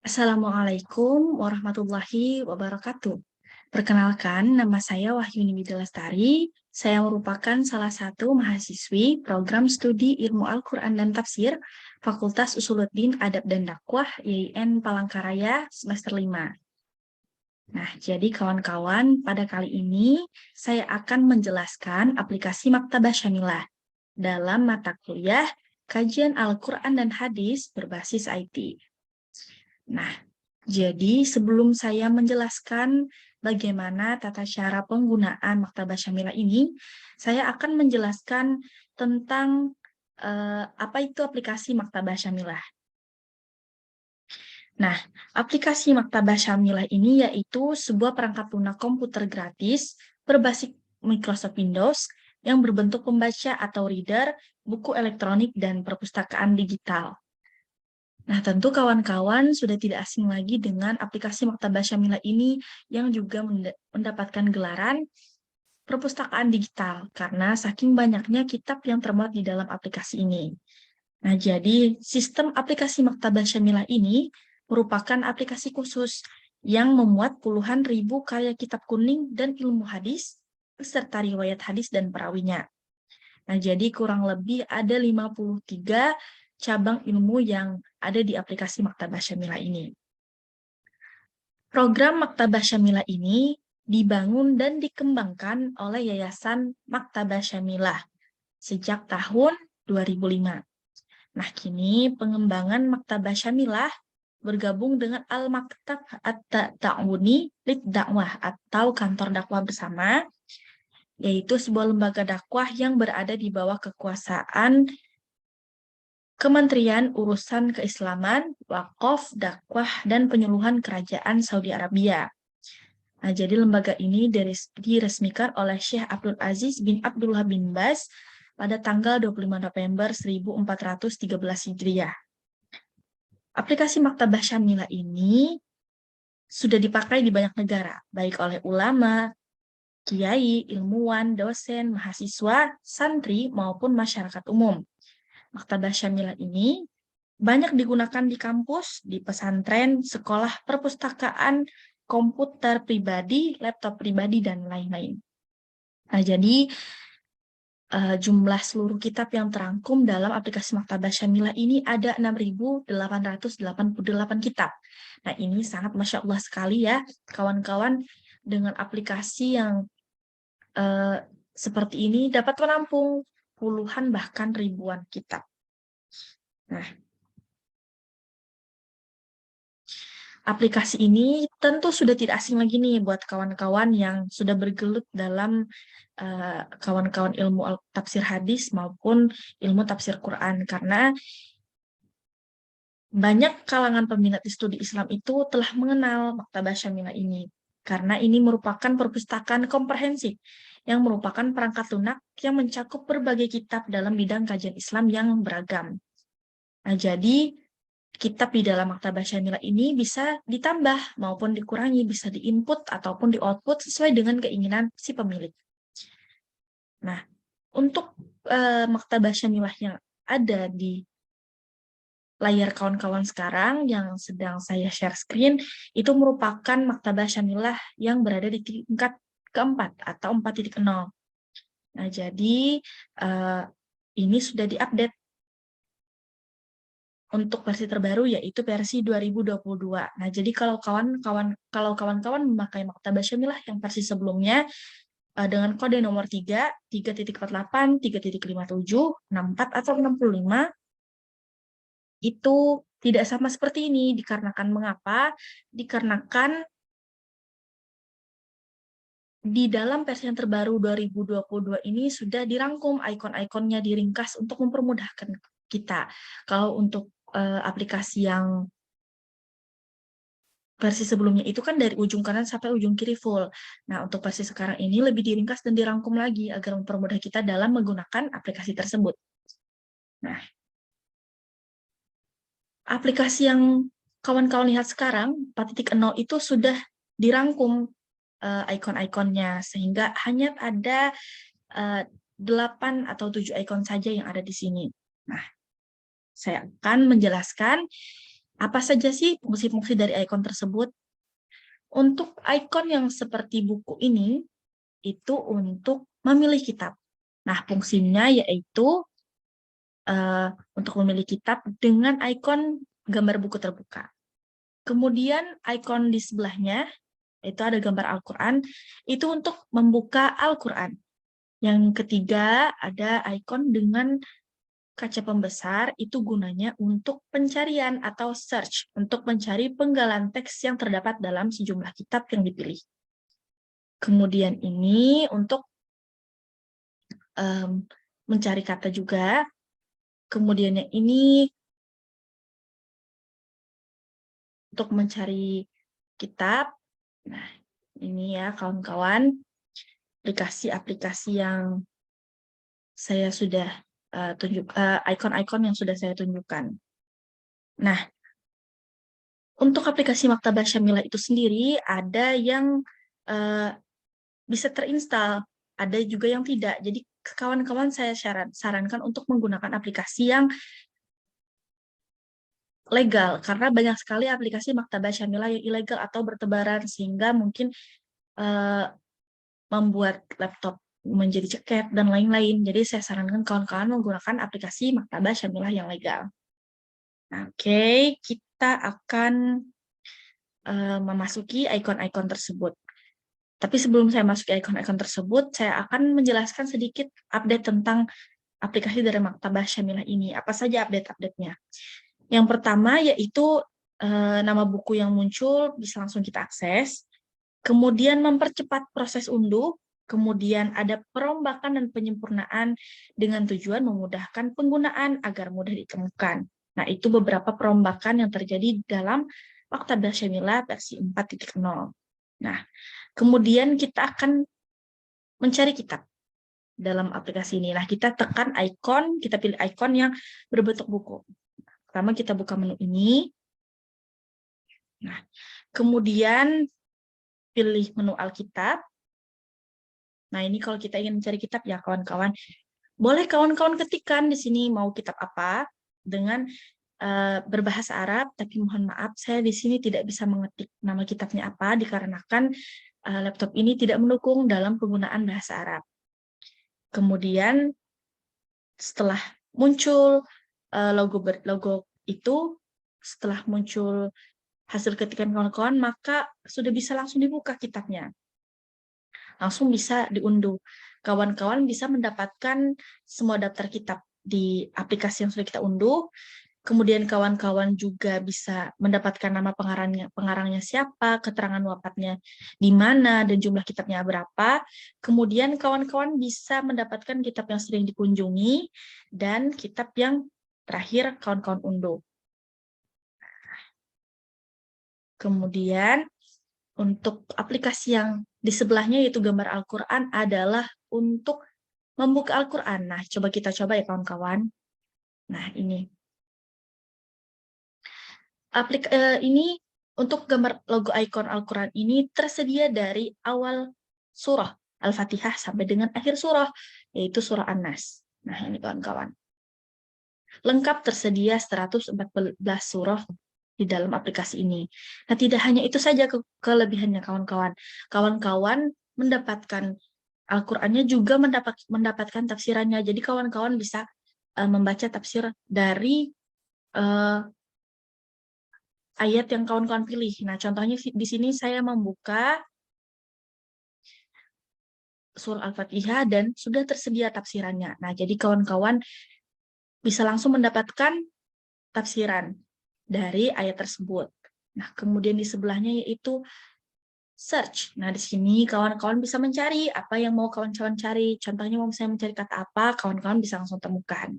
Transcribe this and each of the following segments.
Assalamualaikum warahmatullahi wabarakatuh. Perkenalkan, nama saya Wahyuni Widya Lestari. Saya merupakan salah satu mahasiswi program studi Ilmu Al-Quran dan Tafsir Fakultas Usuluddin Adab dan Dakwah YIN Palangkaraya semester 5. Nah, jadi kawan-kawan, pada kali ini saya akan menjelaskan aplikasi Maktabah Syamilah dalam mata kuliah Kajian Al-Quran dan Hadis berbasis IT. Nah, jadi sebelum saya menjelaskan bagaimana tata cara penggunaan Maktabah Syamilah ini, saya akan menjelaskan tentang apa itu aplikasi Maktabah Syamilah. Nah, aplikasi Maktabah Syamilah ini yaitu sebuah perangkat lunak komputer gratis berbasis Microsoft Windows yang berbentuk pembaca atau reader, buku elektronik, dan perpustakaan digital. Nah, tentu kawan-kawan sudah tidak asing lagi dengan aplikasi Maktabah Syamilah ini yang juga mendapatkan gelaran perpustakaan digital karena saking banyaknya kitab yang termuat di dalam aplikasi ini. Nah, jadi sistem aplikasi Maktabah Syamilah ini merupakan aplikasi khusus yang memuat puluhan ribu karya kitab kuning dan ilmu hadis beserta riwayat hadis dan perawinya. Nah, jadi kurang lebih ada 53 cabang ilmu yang ada di aplikasi Maktabah Syamilah ini. Program Maktabah Syamilah ini dibangun dan dikembangkan oleh Yayasan Maktabah Syamilah sejak tahun 2005. Nah, kini pengembangan Maktabah Syamilah bergabung dengan Al-Maktab At-Ta'awuni Lid-Dakwah atau Kantor Dakwah Bersama, yaitu sebuah lembaga dakwah yang berada di bawah kekuasaan Kementerian Urusan Keislaman, Wakaf, Dakwah, dan Penyuluhan Kerajaan Saudi Arabia. Nah, jadi lembaga ini diresmikan oleh Syekh Abdul Aziz bin Abdullah bin Baz pada tanggal 25 November 1413 Hijriah. Aplikasi Maktabah Syamilah ini sudah dipakai di banyak negara, baik oleh ulama, kiai, ilmuwan, dosen, mahasiswa, santri, maupun masyarakat umum. Maktabah Syamilah ini banyak digunakan di kampus, di pesantren, sekolah, perpustakaan, komputer pribadi, laptop pribadi, dan lain-lain. Nah, jadi jumlah seluruh kitab yang terangkum dalam aplikasi Maktabah Syamilah ini ada 6.888 kitab. Nah, ini sangat Masya Allah sekali ya, kawan-kawan, dengan aplikasi yang seperti ini dapat menampung puluhan bahkan ribuan kitab. Nah, aplikasi ini tentu sudah tidak asing lagi nih buat kawan-kawan yang sudah bergelut dalam kawan-kawan ilmu tafsir hadis maupun ilmu tafsir Quran, karena banyak kalangan peminat di studi Islam itu telah mengenal Maktabah Syamilah ini, karena ini merupakan perpustakaan komprehensif yang merupakan perangkat lunak yang mencakup berbagai kitab dalam bidang kajian Islam yang beragam. Nah, jadi kitab di dalam Maktabah Syamilah ini bisa ditambah maupun dikurangi, bisa di-input ataupun di-output sesuai dengan keinginan si pemilik. Nah, untuk Maktabah Syamilah yang ada di layar kawan-kawan sekarang yang sedang saya share screen, itu merupakan Maktabah Syamilah yang berada di tingkat keempat atau 4.0. Nah, jadi ini sudah diupdate untuk versi terbaru, yaitu versi 2022. Nah, jadi kalau kawan-kawan memakai Maktabah Syamilah yang versi sebelumnya dengan kode nomor 3, 3.48, 3.57, 64, atau 65, itu tidak sama seperti ini. Dikarenakan mengapa? Dikarenakan di dalam versi yang terbaru 2022 ini sudah dirangkum ikon-ikonnya, diringkas untuk mempermudahkan kita. Kalau untuk aplikasi yang versi sebelumnya itu kan dari ujung kanan sampai ujung kiri full. Nah, untuk versi sekarang ini lebih diringkas dan dirangkum lagi agar mempermudah kita dalam menggunakan aplikasi tersebut. Nah, aplikasi yang kawan-kawan lihat sekarang, 4.0 itu sudah dirangkum ikon-ikonnya, sehingga hanya ada 8 atau 7 ikon saja yang ada di sini. Nah, saya akan menjelaskan Apa saja sih fungsi-fungsi dari ikon tersebut? Untuk ikon yang seperti buku ini, itu untuk memilih kitab. Nah, fungsinya yaitu untuk memilih kitab dengan ikon gambar buku terbuka. Kemudian ikon di sebelahnya, itu ada gambar Al-Quran, itu untuk membuka Al-Quran. Yang ketiga, ada ikon dengan kaca pembesar, itu gunanya untuk pencarian atau search, untuk mencari penggalan teks yang terdapat dalam sejumlah kitab yang dipilih. Kemudian ini untuk mencari kata juga. Kemudian yang ini untuk mencari kitab. Nah, ini ya kawan-kawan, aplikasi-aplikasi yang saya sudah ikon-ikon yang sudah saya tunjukkan. Nah, untuk aplikasi Maktabah Syamilah itu sendiri ada yang bisa terinstall, ada juga yang tidak. Jadi kawan-kawan saya sarankan untuk menggunakan aplikasi yang legal, karena banyak sekali aplikasi Maktabah Syamilah yang ilegal atau bertebaran, sehingga mungkin membuat laptop menjadi ceket dan lain-lain. Jadi saya sarankan kawan-kawan menggunakan aplikasi Maktabah Syamilah yang legal. Nah, oke, kita akan memasuki ikon-ikon tersebut. Tapi sebelum saya masuk ke ikon-ikon tersebut, saya akan menjelaskan sedikit update tentang aplikasi dari Maktabah Syamilah ini. Apa saja update-update-nya? Yang pertama yaitu nama buku yang muncul bisa langsung kita akses. Kemudian mempercepat proses unduh. Kemudian ada perombakan dan penyempurnaan dengan tujuan memudahkan penggunaan agar mudah ditemukan. Nah, itu beberapa perombakan yang terjadi dalam Maktabah Syamilah versi 4.0. Nah, kemudian kita akan mencari kitab dalam aplikasi ini. Nah, kita tekan ikon, kita pilih ikon yang berbentuk buku. Pertama kita buka menu ini. Nah, kemudian pilih menu Alkitab. Nah, ini kalau kita ingin mencari kitab ya kawan-kawan. Boleh kawan-kawan ketikkan di sini mau kitab apa dengan berbahasa Arab, tapi mohon maaf saya di sini tidak bisa mengetik nama kitabnya apa dikarenakan laptop ini tidak mendukung dalam penggunaan bahasa Arab. Kemudian setelah muncul logo itu, setelah muncul hasil ketikan kawan-kawan, maka sudah bisa langsung dibuka kitabnya. Langsung bisa diunduh. Kawan-kawan bisa mendapatkan semua daftar kitab di aplikasi yang sudah kita unduh. Kemudian kawan-kawan juga bisa mendapatkan nama pengarangnya siapa, keterangan wafatnya di mana, dan jumlah kitabnya berapa. Kemudian kawan-kawan bisa mendapatkan kitab yang sering dikunjungi dan kitab yang terakhir kawan-kawan unduh. Kemudian untuk aplikasi yang di sebelahnya yaitu gambar Al-Quran adalah untuk membuka Al-Quran. Nah, coba kita coba ya kawan-kawan. Nah, ini. Ini untuk gambar logo ikon Al-Quran ini tersedia dari awal surah Al-Fatihah sampai dengan akhir surah, yaitu surah An-Nas. Nah, ini kawan-kawan. Lengkap tersedia 114 surah di dalam aplikasi ini. Nah, tidak hanya itu saja kelebihannya kawan-kawan. Kawan-kawan mendapatkan Al-Qur'annya juga mendapatkan tafsirannya. Jadi kawan-kawan bisa membaca tafsir dari ayat yang kawan-kawan pilih. Nah, contohnya di sini saya membuka surah Al-Fatihah dan sudah tersedia tafsirannya. Nah, jadi kawan-kawan bisa langsung mendapatkan tafsiran dari ayat tersebut. Nah, kemudian di sebelahnya yaitu search. Nah, di sini kawan-kawan bisa mencari apa yang mau kawan-kawan cari. Contohnya mau saya mencari kata apa, kawan-kawan bisa langsung temukan.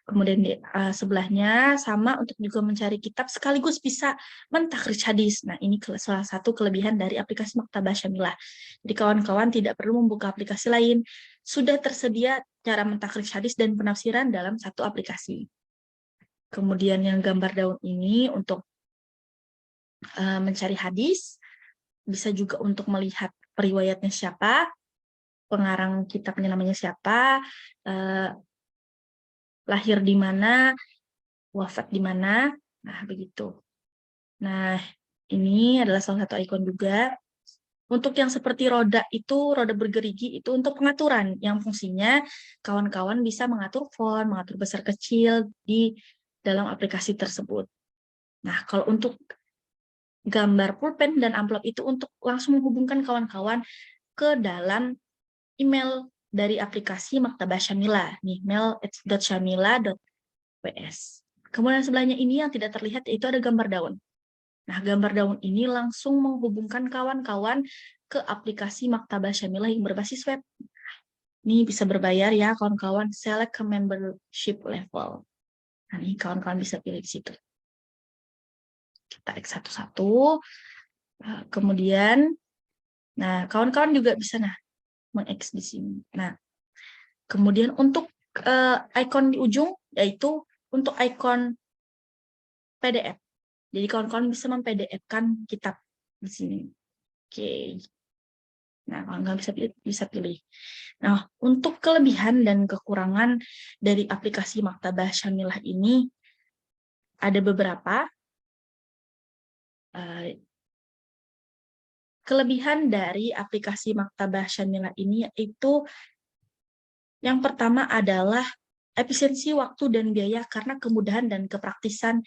Kemudian di sebelahnya sama untuk juga mencari kitab sekaligus bisa mentakhrij hadis. Nah, ini salah satu kelebihan dari aplikasi Maktabah Syamilah. Jadi kawan-kawan tidak perlu membuka aplikasi lain. Sudah tersedia cara mentakhrij hadis dan penafsiran dalam satu aplikasi. Kemudian yang gambar daun ini untuk mencari hadis, bisa juga untuk melihat periwayatnya siapa, pengarang kitabnya namanya siapa, lahir di mana, wafat di mana. Nah, begitu. Nah, ini adalah salah satu ikon juga. Untuk yang seperti roda itu, roda bergerigi itu untuk pengaturan, yang fungsinya kawan-kawan bisa mengatur font, mengatur besar kecil di dalam aplikasi tersebut. Nah, kalau untuk gambar pulpen dan amplop itu untuk langsung menghubungkan kawan-kawan ke dalam email dari aplikasi Maktabah Syamilah, nih, mail@syamilah.ws. Kemudian sebelahnya ini yang tidak terlihat itu ada gambar daun. Nah, gambar daun ini langsung menghubungkan kawan-kawan ke aplikasi Maktabah Syamilah yang berbasis web. Ini bisa berbayar ya, kawan-kawan. Select ke membership level. Nah, ini kawan-kawan bisa pilih di situ. Kita X satu-satu. Kemudian, nah, kawan-kawan juga bisa meng-X di sini. Nah, kemudian untuk ikon di ujung, yaitu untuk ikon PDF. Jadi kawan-kawan bisa mem-PDF-kan kitab di sini. Oke. Nah, kalau nggak bisa pilih. Nah, untuk kelebihan dan kekurangan dari aplikasi Maktabah Syamilah ini ada beberapa. Kelebihan dari aplikasi Maktabah Syamilah ini yaitu yang pertama adalah efisiensi waktu dan biaya karena kemudahan dan kepraktisan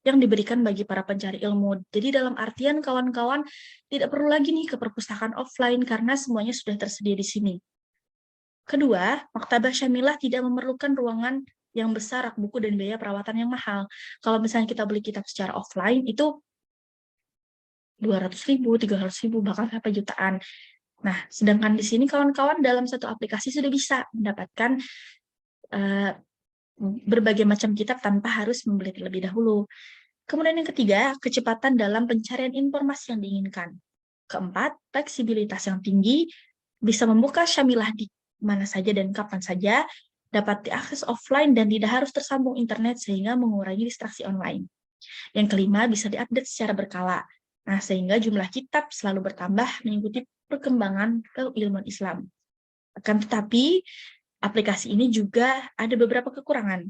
yang diberikan bagi para pencari ilmu. Jadi dalam artian kawan-kawan tidak perlu lagi nih ke perpustakaan offline karena semuanya sudah tersedia di sini. Kedua, Maktabah Syamilah tidak memerlukan ruangan yang besar, rak buku, dan biaya perawatan yang mahal. Kalau misalnya kita beli kitab secara offline, itu 200.000, 300.000, bahkan sampai jutaan. Nah, sedangkan di sini kawan-kawan dalam satu aplikasi sudah bisa mendapatkan berbagai macam kitab tanpa harus membeli terlebih dahulu. Kemudian yang ketiga, kecepatan dalam pencarian informasi yang diinginkan. Keempat, fleksibilitas yang tinggi, bisa membuka Syamilah di mana saja dan kapan saja, dapat diakses offline dan tidak harus tersambung internet sehingga mengurangi distraksi online. Yang kelima, bisa diupdate secara berkala. Nah, sehingga jumlah kitab selalu bertambah mengikuti perkembangan keilmuan Islam. Akan tetapi, aplikasi ini juga ada beberapa kekurangan.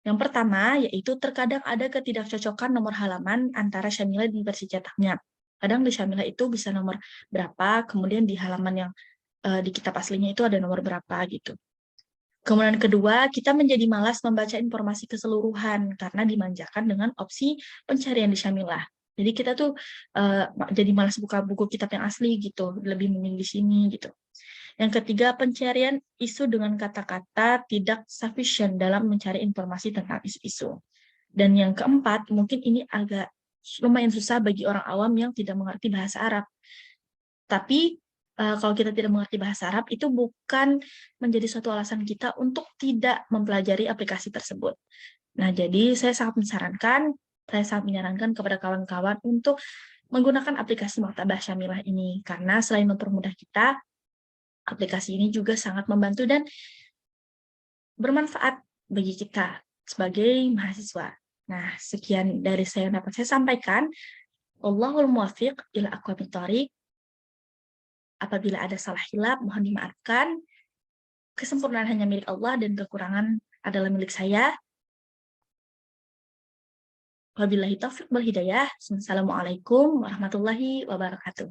Yang pertama, yaitu terkadang ada ketidakcocokan nomor halaman antara Syamilah dan versi cetaknya. Kadang di Syamilah itu bisa nomor berapa, kemudian di halaman yang di kitab aslinya itu ada nomor berapa gitu. Kemudian kedua, kita menjadi malas membaca informasi keseluruhan karena dimanjakan dengan opsi pencarian di Syamilah. Jadi kita tuh jadi malas buka buku kitab yang asli gitu, lebih memilih di sini gitu. Yang ketiga, pencarian isu dengan kata-kata tidak sufficient dalam mencari informasi tentang isu-isu. Dan yang keempat, mungkin ini agak lumayan susah bagi orang awam yang tidak mengerti bahasa Arab. Tapi kalau kita tidak mengerti bahasa Arab, itu bukan menjadi suatu alasan kita untuk tidak mempelajari aplikasi tersebut. Nah, jadi saya sangat menyarankan kepada kawan-kawan untuk menggunakan aplikasi Maktabah Syamilah ini, karena selain mempermudah kita, aplikasi ini juga sangat membantu dan bermanfaat bagi kita sebagai mahasiswa. Nah, sekian dari saya yang dapat saya sampaikan. Wallahul muwaffiq ila aqwamit thoriq. Apabila ada salah hilap, mohon dimaafkan. Kesempurnaan hanya milik Allah dan kekurangan adalah milik saya. Wabillahi taufiq wal hidayah. Assalamualaikum warahmatullahi wabarakatuh.